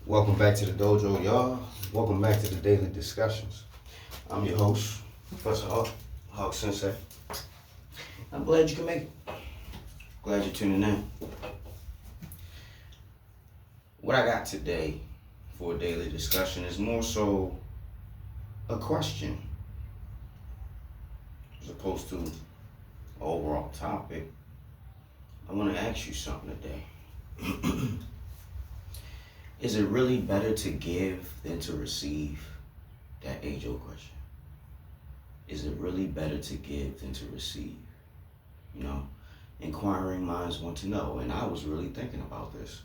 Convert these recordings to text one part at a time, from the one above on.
Welcome back to the dojo, y'all. Welcome back to the daily discussions. I'm your host, Professor Hawk Sensei. I'm glad you can make it. Glad you're tuning in. What I got today for a daily discussion is more so a question as opposed to an overall topic. I want to ask you something today. Is it really better to give than to receive? That age-old question. Is it really better to give than to receive? You know, inquiring minds want to know, and I was really thinking about this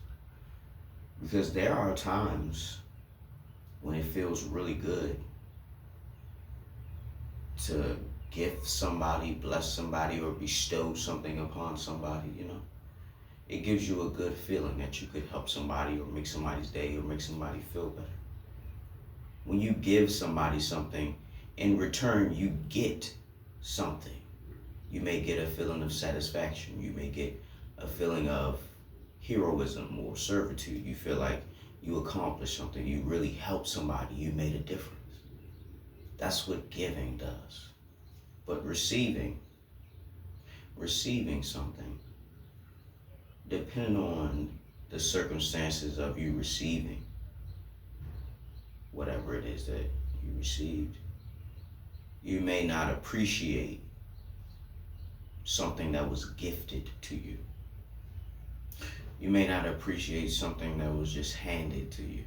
because there are times when it feels really good to gift somebody, bless somebody, or bestow something upon somebody, you know. It gives you a good feeling that you could help somebody or make somebody's day or make somebody feel better. When you give somebody something, in return you get something. You may get a feeling of satisfaction. You may get a feeling of heroism or servitude. You feel like you accomplished something. You really helped somebody. You made a difference. That's what giving does. But receiving something, depending on the circumstances of you receiving whatever it is that you received, you may not appreciate something that was gifted to you. You may not appreciate something that was just handed to you.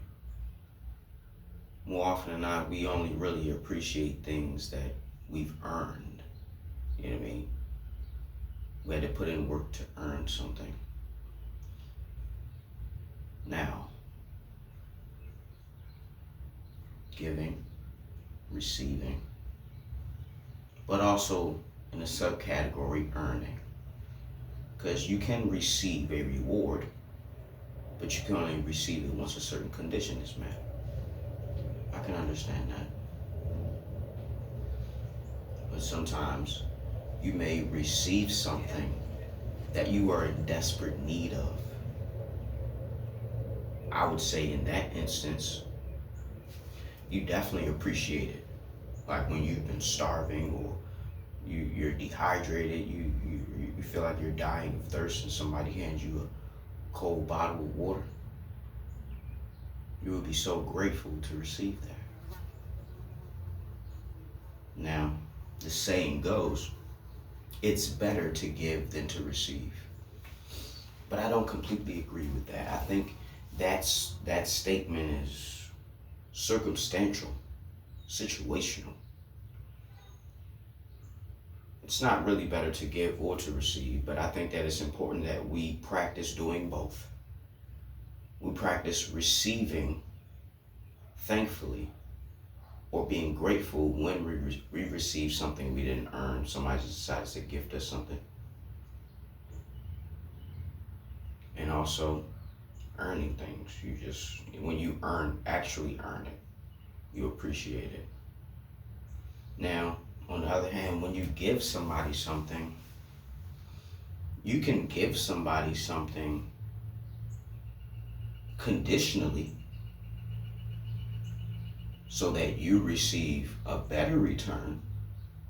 More often than not, we only really appreciate things that we've earned. You know what I mean? We had to put in work to earn something. Now, giving, receiving, but also in the subcategory earning. Because you can receive a reward, but you can only receive it once a certain condition is met. I can understand that. But sometimes you may receive something that you are in desperate need of. I would say in that instance, you definitely appreciate it. Like when you've been starving or you're dehydrated, you feel like you're dying of thirst and somebody hands you a cold bottle of water. You would be so grateful to receive that. Now, the saying goes, it's better to give than to receive. But I don't completely agree with that. I think that statement is circumstantial, situational. It's not really better to give or to receive, but I think that it's important that we practice doing both. We practice receiving thankfully or being grateful when we receive something we didn't earn. Somebody decides to gift us something. And also earning things. When you actually earn it, you appreciate it. Now, on the other hand, when you give somebody something, you can give somebody something conditionally so that you receive a better return.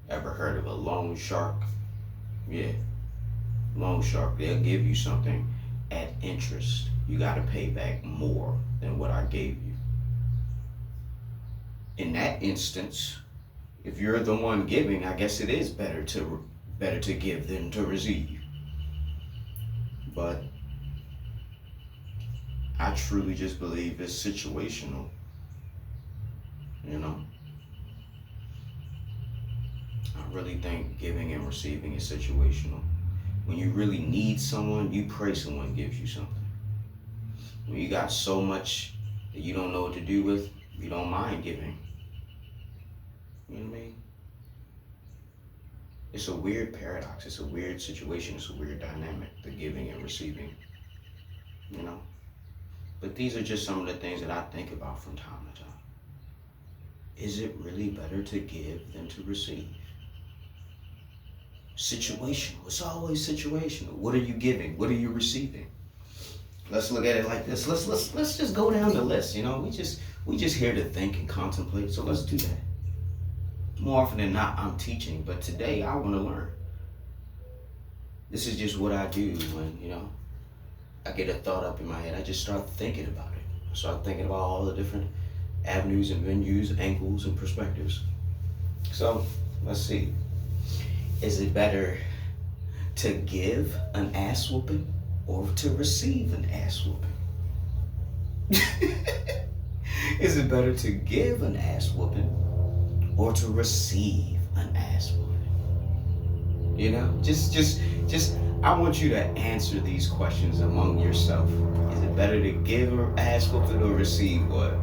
Ever heard of a loan shark? Yeah, loan shark. They'll give you something at interest. You got to pay back more than what I gave you. In that instance, if you're the one giving, I guess it is better to give than to receive. But I truly just believe it's situational. You know, I really think giving and receiving is situational. When you really need someone, you pray someone gives you something. When you got so much that you don't know what to do with, you don't mind giving. You know what I mean? It's a weird paradox. It's a weird situation. It's a weird dynamic, the giving and receiving. You know? But these are just some of the things that I think about from time to time. Is it really better to give than to receive? Situational. It's always situational. What are you giving? What are you receiving? Let's look at it like this. Let's just go down the list. You know, we just here to think and contemplate. So let's do that. More often than not, I'm teaching, but today I want to learn. This is just what I do when, I get a thought up in my head. I just start thinking about it. I start thinking about all the different avenues and venues, angles and perspectives. So let's see. Is it better to give an ass whooping or to receive an ass whooping? Is it better to give an ass whooping or to receive an ass whooping? Just I want you to answer these questions among yourself. Is it better to give an ass whooping or receive what?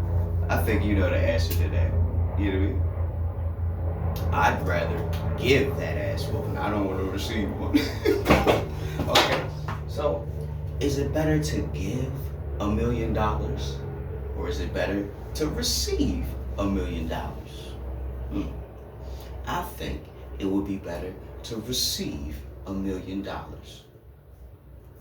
I think you know the answer to that. You know what I mean? I'd rather give that ass whooping. I don't want to receive one. Okay, so is it better to give $1,000,000 or is it better to receive $1,000,000? I think it would be better to receive $1,000,000.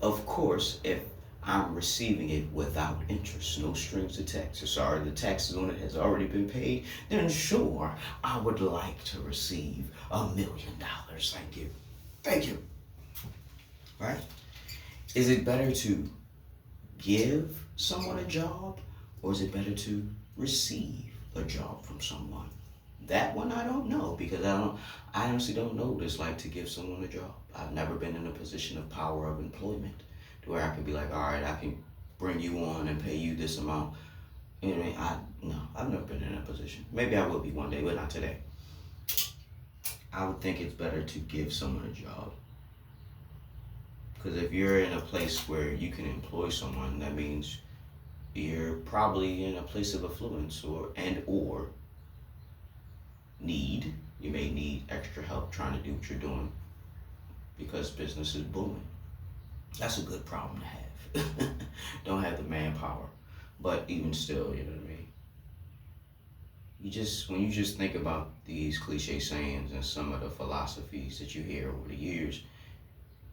Of course, if I'm receiving it without interest, no strings attached. Sorry, the taxes on it has already been paid. Then sure, I would like to receive $1,000,000. Thank you. Thank you. Right? Is it better to give someone a job or is it better to receive a job from someone? That one I don't know because I honestly don't know what it's like to give someone a job. I've never been in a position of power of employment to where I could be like, all right, I can bring you on and pay you this amount. You know what I mean? No, I've never been in that position. Maybe I will be one day, but not today. I would think it's better to give someone a job. Because if you're in a place where you can employ someone, that means you're probably in a place of affluence or need. You may need extra help trying to do what you're doing because business is booming. That's a good problem to have. Don't have the manpower. But even still, you know what I mean? When you just think about these cliche sayings and some of the philosophies that you hear over the years,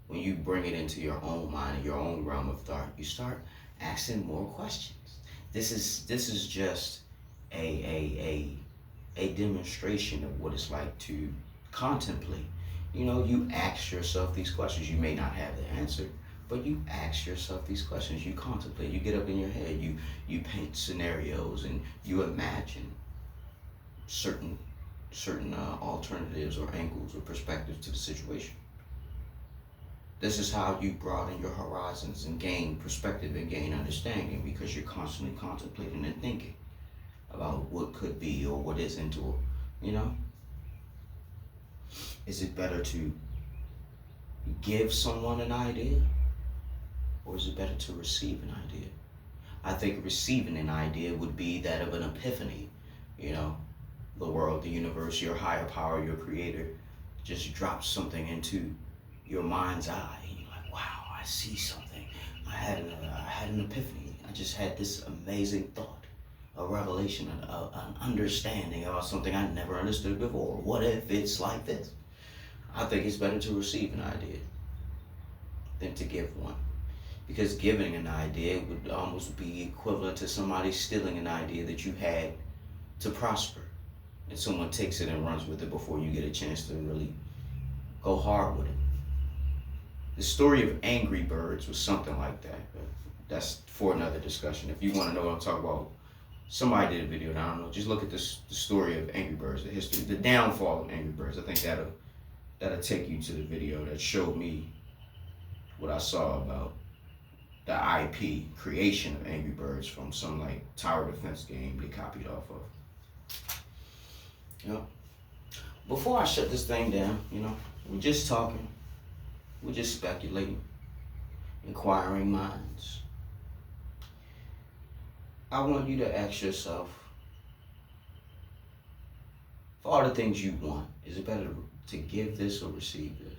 when you bring it into your own mind and your own realm of thought, you start asking more questions. This is just a demonstration of what it's like to contemplate. You ask yourself these questions. You may not have the answer, but you ask yourself these questions. You contemplate. You get up in your head. You paint scenarios and you imagine certain alternatives or angles or perspectives to the situation. This is how you broaden your horizons and gain perspective and gain understanding because you're constantly contemplating and thinking about what could be or what isn't, or is it better to give someone an idea or is it better to receive an idea? I think receiving an idea would be that of an epiphany. The world, the universe, your higher power, your creator just drops something into your mind's eye and you're like, wow, I see something. I had an epiphany. I just had this amazing thought, a revelation, an understanding about something I never understood before. What if it's like this? I think it's better to receive an idea than to give one. Because giving an idea would almost be equivalent to somebody stealing an idea that you had to prosper. And someone takes it and runs with it before you get a chance to really go hard with it. The story of Angry Birds was something like that. But that's for another discussion. If you want to know what I'm talking about, somebody did a video, and I don't know, just look at the story of Angry Birds, the history, the downfall of Angry Birds. I think that'll take you to the video that showed me what I saw about the IP creation of Angry Birds from some like tower defense game they copied off of. Before I shut this thing down, we're just talking, we're just speculating, inquiring minds. I want you to ask yourself, for all the things you want, is it better to give this or receive this?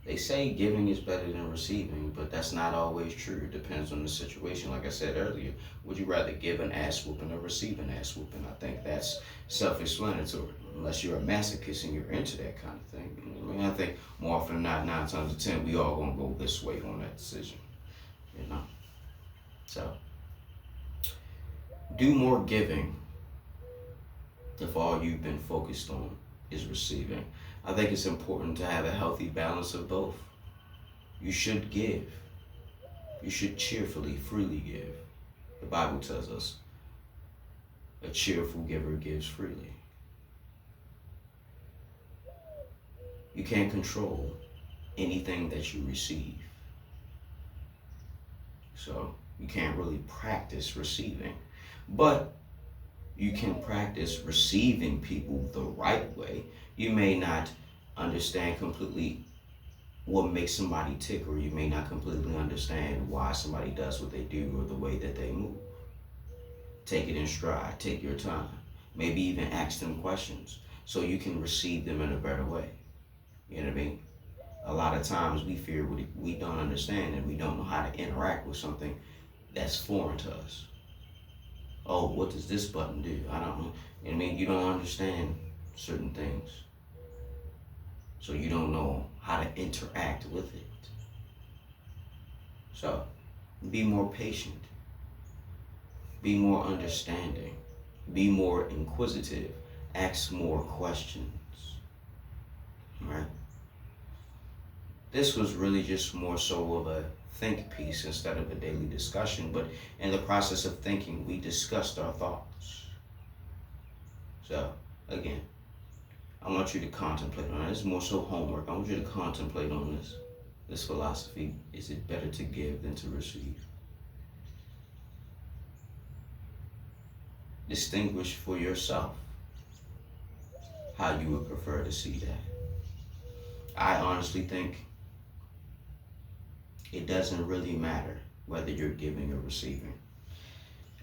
They say giving is better than receiving, but that's not always true. It depends on the situation. Like I said earlier, would you rather give an ass whooping or receive an ass whooping? I think that's self-explanatory, unless you're a masochist and you're into that kind of thing. I think more often than not, 9 times out of 10, we all gonna go this way on that decision. you know. So do more giving if all you've been focused on is receiving. I think it's important to have a healthy balance of both. You should give. You should cheerfully, freely give. The Bible tells us a cheerful giver gives freely. You can't control anything that you receive. So you can't really practice receiving. But you can practice receiving people the right way. You may not understand completely what makes somebody tick, or you may not completely understand why somebody does what they do or the way that they move. Take it in stride, take your time. Maybe even ask them questions so you can receive them in a better way. You know what I mean? A lot of times we fear what we don't understand, and we don't know how to interact with something that's foreign to us. Oh, what does this button do? I don't know. I mean, you don't understand certain things. So you don't know how to interact with it. So be more patient. Be more understanding. Be more inquisitive. Ask more questions. All right? This was really just more so of a think piece instead of a daily discussion, but in the process of thinking, we discussed our thoughts. So, again, I want you to contemplate on it. It's more so homework. I want you to contemplate on this philosophy. Is it better to give than to receive? Distinguish for yourself how you would prefer to see that. I honestly think it doesn't really matter whether you're giving or receiving.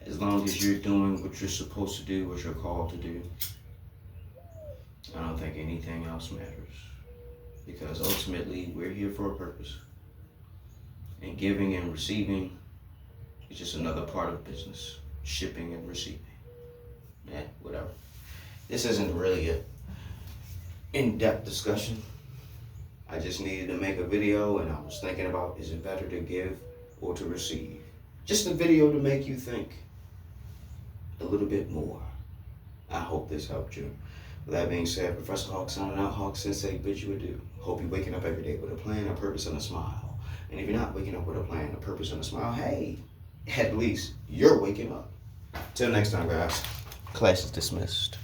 As long as you're doing what you're supposed to do, what you're called to do, I don't think anything else matters. Because ultimately, we're here for a purpose. And giving and receiving is just another part of business. Shipping and receiving. Yeah, whatever. This isn't really an in-depth discussion. I just needed to make a video, and I was thinking about, is it better to give or to receive? Just a video to make you think a little bit more. I hope this helped you. With that being said, Professor Hawk signing out. Hawk Sensei bids you adieu. Hope you're waking up every day with a plan, a purpose, and a smile. And if you're not waking up with a plan, a purpose, and a smile, hey, at least you're waking up. Till next time, guys. Class is dismissed.